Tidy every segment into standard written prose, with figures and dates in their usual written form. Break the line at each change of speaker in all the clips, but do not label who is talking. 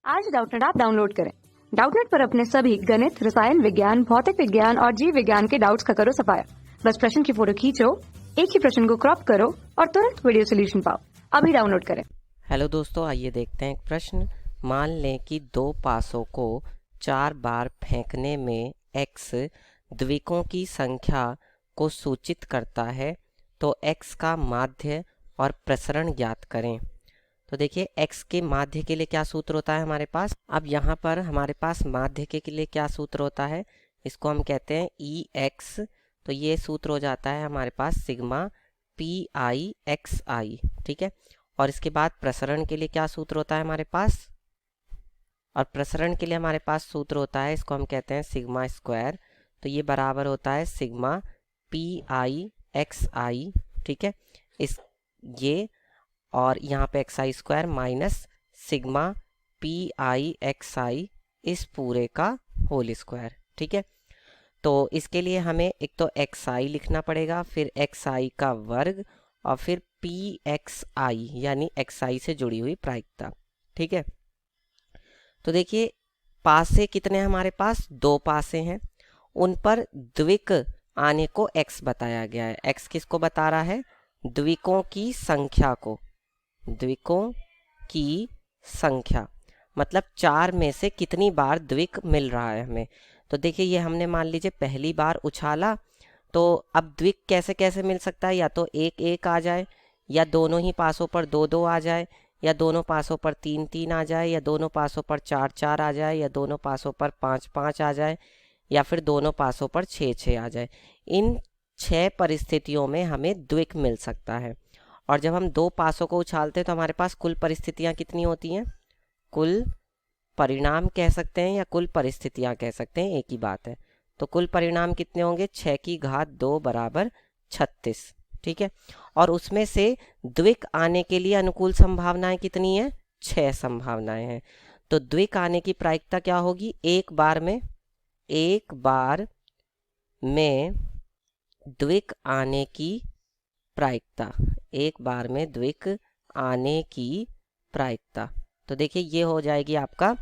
आज Doubtnut app download करें। Doubtnut पर अपने सभी गणित, रसायन विज्ञान, भौतिक विज्ञान और जीव विज्ञान के डाउट्स का करो सफाया। बस प्रश्न की फोटो खींचो, एक ही प्रश्न को क्रॉप करो और तुरंत वीडियो सोल्यूशन पाओ। अभी डाउनलोड करें।
हेलो दोस्तों, आइए देखते हैं एक प्रश्न। मान लें कि दो पासों को 4 बार फेंकने में x द्विकों की संख्या को सूचित करता है, तो x का माध्य और प्रसरण ज्ञात करें। तो देखिए, x के माध्य के लिए क्या सूत्र होता है हमारे पास। अब यहाँ पर हमारे पास माध्य के लिए क्या सूत्र होता है, इसको हम कहते हैं ex। तो ये सूत्र हो जाता है हमारे पास सिग्मा pi xi, ठीक है। और इसके बाद प्रसरण के लिए क्या सूत्र होता है हमारे पास, और प्रसरण के लिए हमारे पास सूत्र होता है, इसको हम कहते हैं सिग्मा स्क्वायर। तो ये बराबर होता है सिग्मा pi xi, ठीक है। इस ये और यहाँ पे xi square minus sigma pi xi इस पूरे का होल स्क्वायर, ठीक है। तो इसके लिए हमें एक तो xi लिखना पड़ेगा, फिर xi का वर्ग और फिर pxi यानी xi से जुड़ी हुई प्रायिकता, ठीक है। तो देखिए, पासे कितने हमारे पास, दो पासे हैं, उन पर द्विक आने को x बताया गया है। x किसको बता रहा है, द्विकों की संख्या को, द्विकों की संख्या मतलब 4 में से कितनी बार द्विक मिल रहा है हमें। तो देखिए, ये हमने मान लीजिए पहली बार उछाला, तो अब द्विक कैसे कैसे मिल सकता है, या तो 1 1 आ जाए, या दोनों ही पासों पर 2 2 आ जाए, या दोनों पासों पर 3 3 आ जाए, या दोनों पासों पर 4 4 आ जाए, या दोनों पासों पर 5 5 आ जाए, या फिर दोनों पासों पर 6 6 आ जाए। इन 6 परिस्थितियों में हमें द्विक मिल सकता है। और जब हम दो पासों को उछालते हैं तो हमारे पास कुल परिस्थितियां कितनी होती हैं, कुल परिणाम कह सकते हैं या कुल परिस्थितियां कह सकते हैं, एक ही बात है। तो कुल परिणाम कितने होंगे, 6 की घात 2 बराबर 36, ठीक है। और उसमें से द्विक आने के लिए अनुकूल संभावनाएं कितनी है, 6 संभावनाएं हैं। तो द्विक आने की प्रायिकता क्या होगी, एक बार में द्विक आने की प्रायिकता, एक बार में द्विक आने की प्रायिकता। तो देखिए, ये हो जाएगी आपका,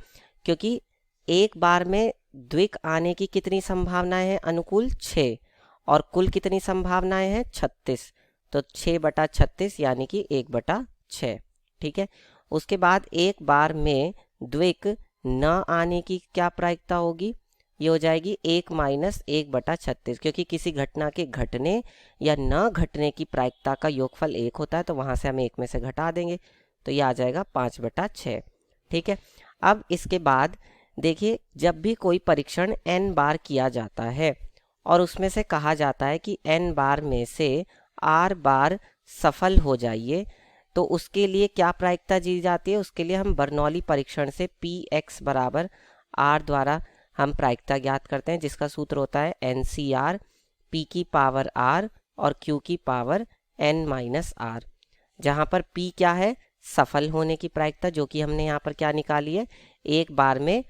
क्योंकि एक बार में द्विक आने की कितनी संभावनाएं हैं, अनुकूल 6, और कुल कितनी संभावनाएं हैं, 36। तो 6/36 यानी कि 1/6, ठीक है। उसके बाद एक बार में द्विक न आने की क्या प्रायिकता होगी, ये हो जाएगी 1 - 1/36, क्योंकि किसी घटना के घटने या न घटने की प्रायिकता का योगफल 1 होता है, तो वहां से हम 1 में से घटा देंगे, तो ये आ जाएगा 5/6, ठीक है। अब इसके बाद देखिए, जब भी कोई परीक्षण n बार किया जाता है और उसमें से कहा जाता है कि n बार में से r बार सफल हो जाइए, तो उसके लिए क्या प्रायिकता दी जाती है, उसके लिए हम बर्नौली परीक्षण से px बराबर r द्वारा हम प्रायिकता ज्ञात करते हैं, जिसका सूत्र होता है NCR, p की पावर r और q की पावर n - r, जहां पर p क्या है, सफल होने की प्रायिकता, जो कि हमने यहाँ पर क्या निकाली है, एक बार में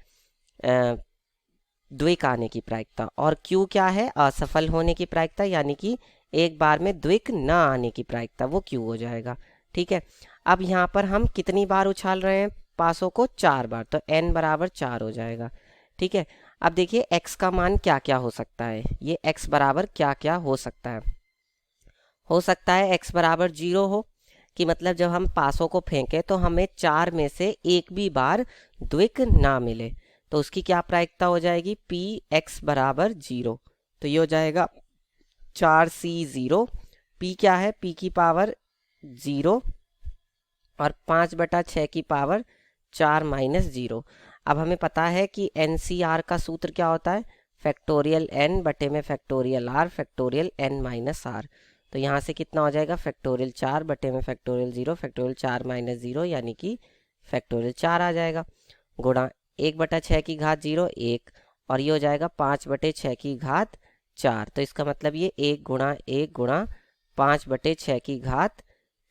द्विक आने की प्रायिकता, और q क्या है, असफल होने की प्रायिकता, यानी कि एक बार में द्विक न आने की प्रायिकता, वो q हो जाएगा, ठीक है। अब यहाँ पर हम कितनी बार उछाल रहे हैं पासों को, 4 बार, तो n बराबर 4 हो जाएगा, ठीक है। अब देखिए, x का मान क्या क्या हो सकता है, ये x बराबर क्या क्या हो सकता है। हो सकता है x बराबर 0 हो, कि मतलब जब हम पासों को फेंके तो हमें 4 में से एक भी बार द्विक ना मिले, तो उसकी क्या प्रायिकता हो जाएगी, px बराबर 0। तो ये हो जाएगा 4c0, p क्या है, p की पावर 0 और 5/6 की पावर 4 - 0। अब हमें पता है कि NCR का सूत्र क्या होता है, फैक्टोरियल n बटे में factorial r factorial n - r। तो यहाँ से कितना हो जाएगा, फैक्टोरियल 4 बटे में फैक्टोरियल 0 फैक्टोरियल 4 - 0, यानी कि फैक्टोरियल 4 आ जाएगा, गुणा 1/6 की घात 0 1, और ये हो जाएगा 5/6 की घात 4। तो इसका मतलब ये 1 × 1 × 5/6 की घात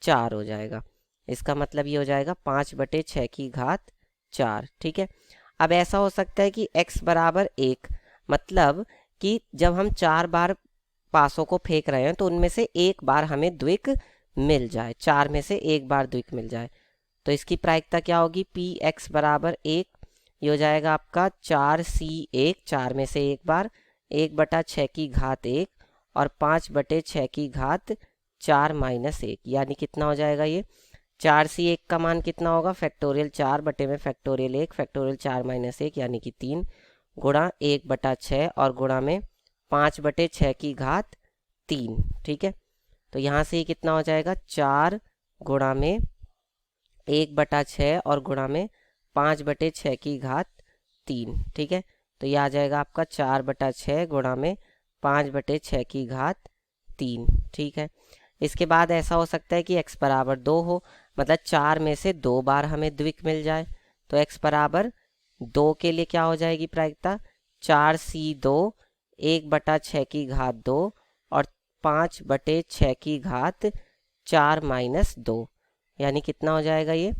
4 हो जाएगा। इसका मतलब ये हो जाएगा 5/6 की घात 4, ठीक है। अब ऐसा हो सकता है कि x बराबर 1, मतलब कि जब हम 4 बार पासों को फेंक रहे हैं तो उनमें से एक बार हमें द्विक मिल जाए, 4 में से एक बार द्विक मिल जाए, तो इसकी प्रायिकता क्या होगी, पी एक्स बराबर 1, ये हो जाएगा आपका 4c1, 4 में से एक बार 1/6 की घात 1 और 5/6 की घात 4 - 1, यानी कितना हो जाएगा ये 4c1 का मान कितना होगा, फैक्टोरियल 4 बटे में फैक्टोरियल 1 फैक्टोरियल 4 - 1 यानी कि 3 गुणा 1/6 और गुणा में 5/6 की घात 3। ठीक है, तो यहाँ से ये कितना हो जाएगा 4 गुणा में 1/6 और गुणा में 5/6 की घात 3। ठीक है, तो ये आ जाएगा आपका 4/6 गुणा में 5/6 की घात 3। ठीक है, इसके बाद ऐसा हो सकता है कि x बराबर 2 हो, मतलब 4 में से 2 बार हमें द्विक मिल जाए। तो x बराबर 2 के लिए क्या हो जाएगी प्रायिकता, 4c2 1/6 की घात 2 और 5/6 की घात 4 - 2, यानी कितना हो जाएगा ये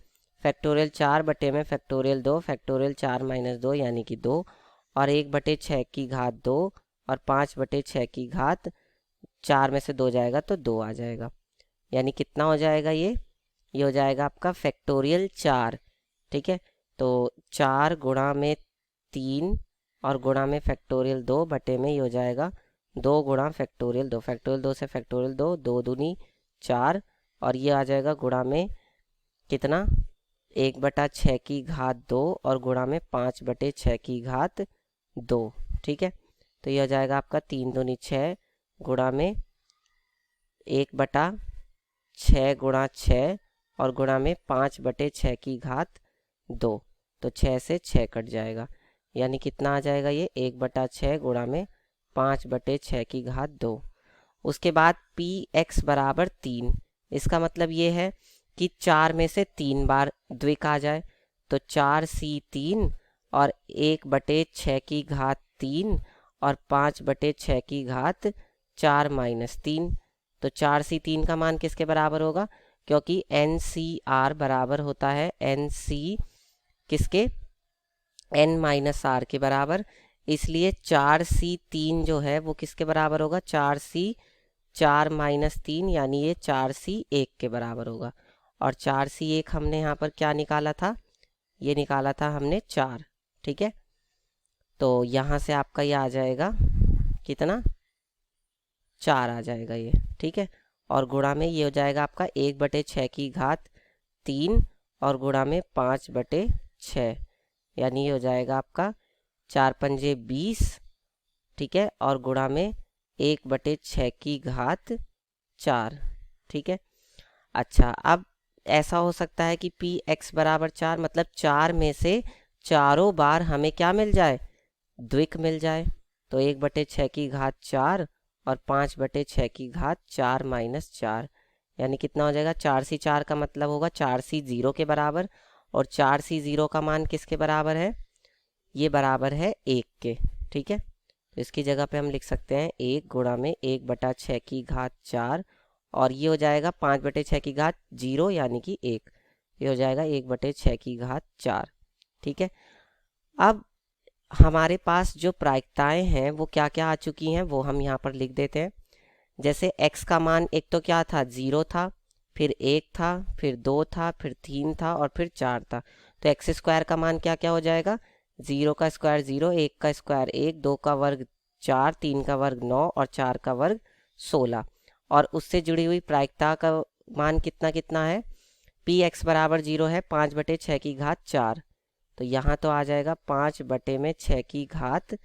फैक्टोरियल 4 बटे में फैक्टोरियल 2 फैक्टोरियल 4 - 2 यानी कि 2 और 1/6 की घात 2 और 5/6 की घात 4 में से 2 जाएगा तो 2 आ जाएगा, यानी कितना हो जाएगा ये हो जाएगा आपका फैक्टोरियल 4। ठीक है, तो 4 गुणा में 3 और गुणा में फैक्टोरियल 2 बटे में ये हो जाएगा 2 गुणा फैक्टोरियल 2 फैक्टोरियल 2 से फैक्टोरियल 2, 2 दूनी 4 और ये आ जाएगा गुणा में कितना 1/6 की घात 2 और गुणा में 5/6 की घात 2। ठीक है, तो ये हो जाएगा आपका 3 दूनी 6 गुणा में 1/6 गुणा 6 और गुणा में 5/6 की घात 2, तो 6 से 6 कट जाएगा, यानी कितना आ जाएगा ये 1/6 गुणा में 5/6 की घात 2। उसके बाद पी एक्स बराबर 3, इसका मतलब ये है कि 4 में से 3 बार द्विक आ जाए, तो 4c3 और 1/6 की घात 3 और 5/6 की घात 4 - 3, तो 4c3 का मान किसके बराबर होगा, क्योंकि NCR बराबर होता है NC किसके N-R के बराबर, इसलिए 4c3 जो है वो किसके बराबर होगा 4c 4 - 3, यानी ये 4c1 के बराबर होगा। और 4c1 हमने यहाँ पर क्या निकाला था, ये निकाला था हमने 4। ठीक है, तो यहाँ से आपका ये आ जाएगा कितना 4 आ जाएगा ये। ठीक है, और गुणा में ये हो जाएगा आपका 1/6 की घात 3 और गुणा में 5/6, यानी ये हो जाएगा आपका 4 पंजे 20। ठीक है, और गुणा में 1/6 की घात 4। ठीक है, अच्छा अब ऐसा हो सकता है कि पी एक्स बराबर 4, मतलब 4 में से चारों बार हमें क्या मिल जाए, द्विक मिल जाए, तो 1/6 की घात 4 और 5/6 की घात 4 - 4, यानी कितना हो जाएगा 4c4 का मतलब होगा 4c0 के बराबर, और 4c0 का मान किसके बराबर है, ये बराबर है 1 के। ठीक है, तो इसकी जगह पे हम लिख सकते हैं 1 गुणा में 1/6 की घात 4 और ये हो जाएगा 5/6 की घात 0 यानी कि 1, ये हो जाएगा 1/6 की घात 4। ठीक है, अब हमारे पास जो प्रायिकताएं हैं वो क्या क्या आ चुकी हैं वो हम यहाँ पर लिख देते हैं। जैसे x का मान एक तो क्या था 0 था, फिर 1 था, फिर 2 था, फिर 3 था और फिर 4 था, तो एक्स स्क्वायर का मान क्या क्या हो जाएगा 0 का स्क्वायर 0, 1 का स्क्वायर 1, 2 का वर्ग 4, 3 का वर्ग 9 और 4 का वर्ग 16। और उससे जुड़ी हुई प्रायिकता का मान कितना कितना है, पी एक्स बराबर 0 है 5/6 की घात 4, तो यहाँ तो आ जाएगा 5/6 की घात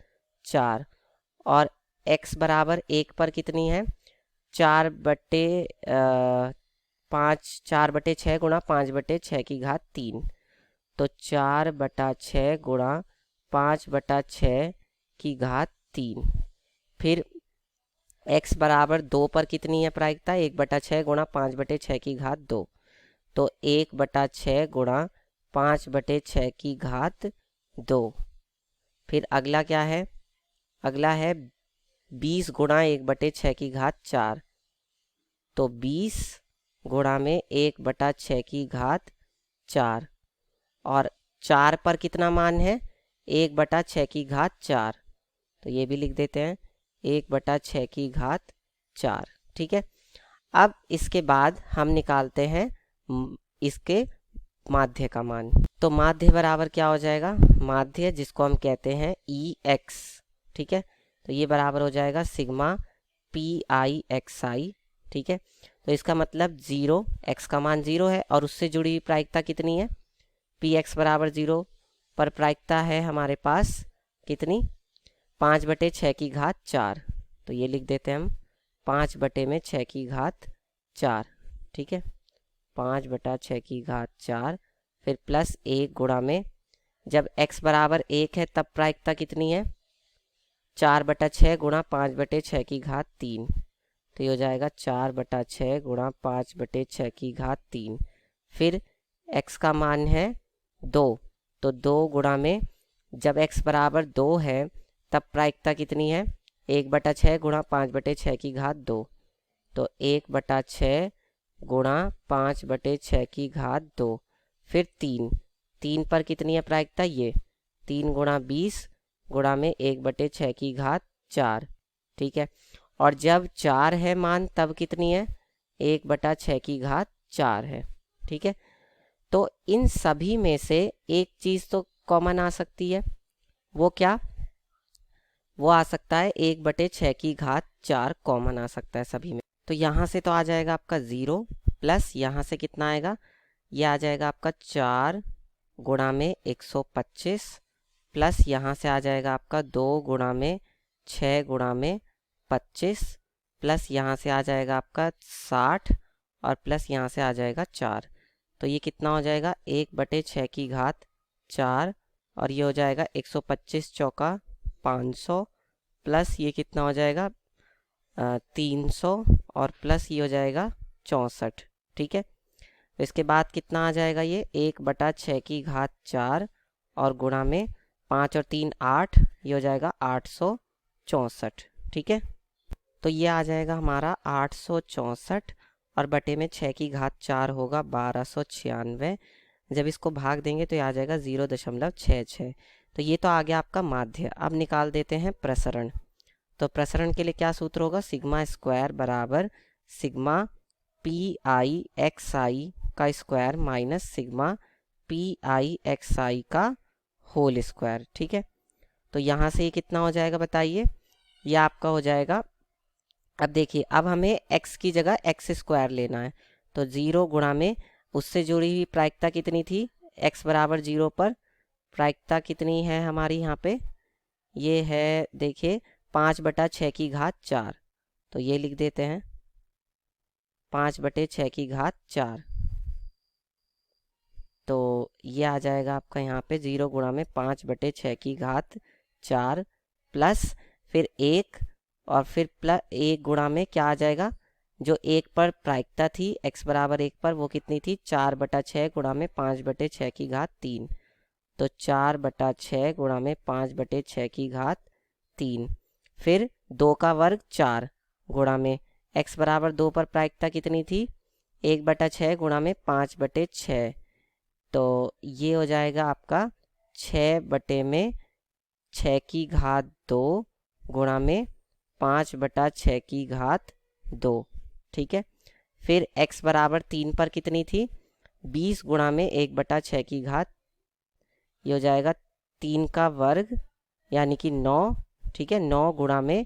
4, और x बराबर 1 पर कितनी है 4/6 गुणा 5/6 की घात 3, तो 4/6 गुणा 5/6 की घात 3। फिर x बराबर 2 पर कितनी है प्रायिकता 1/6 गुणा 5/6 की घात 2, तो 1/6 गुणा 5/6 की घात 2। फिर अगला क्या है, अगला है 20 गुणा 1/6 की घात 4, तो 20 गुणा में 1/6 की घात 4, और 4 पर कितना मान है 1/6 की घात 4, तो ये भी लिख देते हैं 1/6 की घात 4। ठीक है, अब इसके बाद हम निकालते हैं इसके माध्य का मान। तो माध्य बराबर क्या हो जाएगा, माध्य जिसको हम कहते हैं ई एक्स, ठीक है, तो ये बराबर हो जाएगा सिग्मा पी आई एक्स आई, ठीक है। तो इसका मतलब 0, x का मान 0 है और उससे जुड़ी हुई प्रायिकता कितनी है, पी एक्स बराबर 0 पर प्रायिकता है हमारे पास कितनी, 5/6 तो ये लिख देते हैं हम 5/6 ठीक है, 5/6 फिर प्लस 1 गुणा में, जब x बराबर 1 है तब प्रायिकता कितनी है, 4/6 गुणा 5/6 तो ये हो जाएगा 4/6 गुणा 5/6 फिर x का मान है 2, तो 2 गुणा में, जब x बराबर 2 है तब प्रायिकता कितनी है, 1/6 गुणा 5/6 तो 1/6 गुणा 5/6 फिर 3 पर कितनी है प्रायिकता, ये 3 गुणा 20 गुणा में 1/6 ठीक है। और जब 4 है मान तब कितनी है, 1/6 है, ठीक है। तो इन सभी में से एक चीज़ तो कॉमन आ सकती है, वो क्या, वो आ सकता है 1/6 कॉमन आ सकता है सभी में। तो यहाँ से तो आ जाएगा आपका 0 प्लस यहाँ से कितना आएगा, ये आ जाएगा आपका 4 गुणा में 125 प्लस यहाँ से आ जाएगा आपका 2 गुणा में 6 गुणा में 25 प्लस यहाँ से आ जाएगा आपका 60 और प्लस यहाँ से आ जाएगा 4। तो ये कितना हो जाएगा, 1/6 और ये हो जाएगा 125 चौका 500 प्लस ये कितना हो जाएगा 300 और प्लस ये हो जाएगा 64, ठीक है। तो इसके बाद कितना आ जाएगा, ये 1/6 और गुणा में 5 और 3 8, ये हो जाएगा 864, ठीक है। तो ये आ जाएगा हमारा 864 और बटे में 6 होगा 1296। जब इसको भाग देंगे तो ये आ जाएगा 0.66। तो ये तो आ गया आपका माध्य। अब निकाल देते हैं प्रसरण। तो प्रसरण के लिए क्या सूत्र होगा, सिग्मा स्क्वायर बराबर sigma P I X I का square minus sigma P I X I का होल स्क्वायर, ठीक है। तो यहाँ से ये कितना हो जाएगा बताइए, ये आपका हो जाएगा, अब देखिए अब हमें x की जगह x स्क्वायर लेना है, तो 0 गुणा में उससे जुड़ी हुई प्रायिकता कितनी थी, x बराबर 0 पर प्रायिकता कितनी है हमारी यहाँ पे, ये है देखिए 5/6 तो ये लिख देते हैं 5/6 तो ये आ जाएगा आपका यहाँ पे 0 गुणा में 5/6 प्लस फिर 1 और फिर प्लस 1 गुणा में क्या आ जाएगा, जो 1 पर प्रायिकता थी x बराबर 1 पर वो कितनी थी, 4/6 गुणा में 5/6 तो 4/6 गुणा में 5/6 फिर 2 का वर्ग 4 गुणा में x बराबर 2 पर प्रायिकता कितनी थी, 1/6 गुणा में 5/6 तो ये हो जाएगा आपका 6/6 गुणा में 5/6 ठीक है। फिर x बराबर 3 पर कितनी थी, 20 गुणा में 1/6 ये हो जाएगा 3 का वर्ग यानी कि 9, ठीक है। 9 गुणा में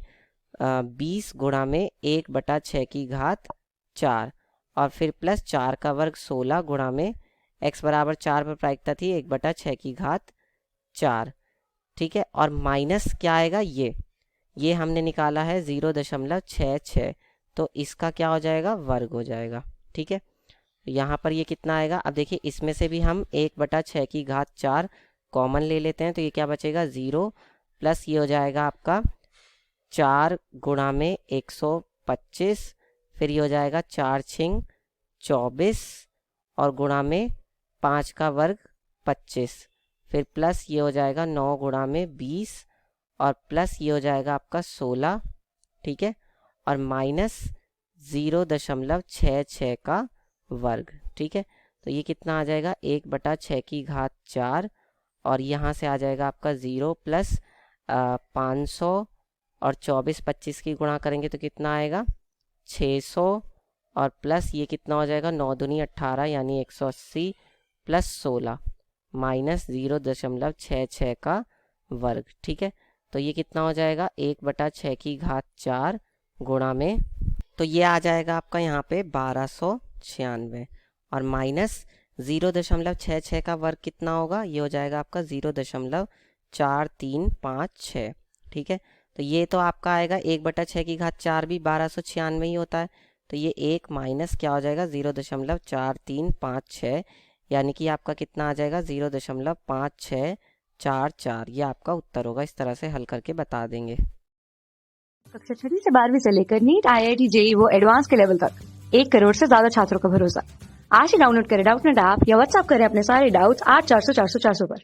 20 गुणा में 1/6 और फिर प्लस 4 का वर्ग 16 गुणा में x बराबर 4 पर प्रायिकता थी 1/6 ठीक है। और माइनस क्या आएगा, ये हमने निकाला है 0.66 तो इसका क्या हो जाएगा, वर्ग हो जाएगा, ठीक है। यहाँ पर ये कितना आएगा, अब देखिए इसमें से भी हम 1/6 कॉमन ले लेते हैं तो ये क्या बचेगा 0 प्लस ये हो जाएगा आपका 4 गुणा में 125 फिर ये हो जाएगा 4 छिंग 24 और गुणा में 5 का वर्ग 25 फिर प्लस ये हो जाएगा 9 गुणा में 20 और प्लस ये हो जाएगा आपका 16, ठीक है, और माइनस 0.66 का वर्ग, ठीक है। तो ये कितना आ जाएगा 1/6 और यहाँ से आ जाएगा आपका 0 प्लस 500 और 24 25 की गुणा करेंगे तो कितना आएगा 600 और प्लस ये कितना हो जाएगा 9 दूनी 18 यानी 180 प्लस 16 माइनस 0.66 का वर्ग। ठीक है, तो ये कितना हो जाएगा 1/6 की घात 4 गुणा में, तो ये आ जाएगा आपका यहाँ पे 1296 और माइनस 0.66 का वर्ग कितना होगा, ये हो जाएगा आपका 0.4356। ठीक है, तो ये तो आपका आएगा 1/6 की घात 4 भी 1296 ही होता है, तो ये एक माइनस क्या हो जाएगा 0.4356, यानी कि आपका कितना आ जाएगा 0.5644। ये आपका उत्तर होगा। इस तरह से हल करके बता देंगे।
कक्षा 6वीं से 12वीं से लेकर नीट, IIT, JEE वो एडवांस के लेवल तक 1 करोड़ से ज्यादा छात्रों का भरोसा। आज ही डाउनलोड करें डाउटनेट ऐप या व्हाट्सएप करें अपने सारे डाउट्स 8400 400 400 पर।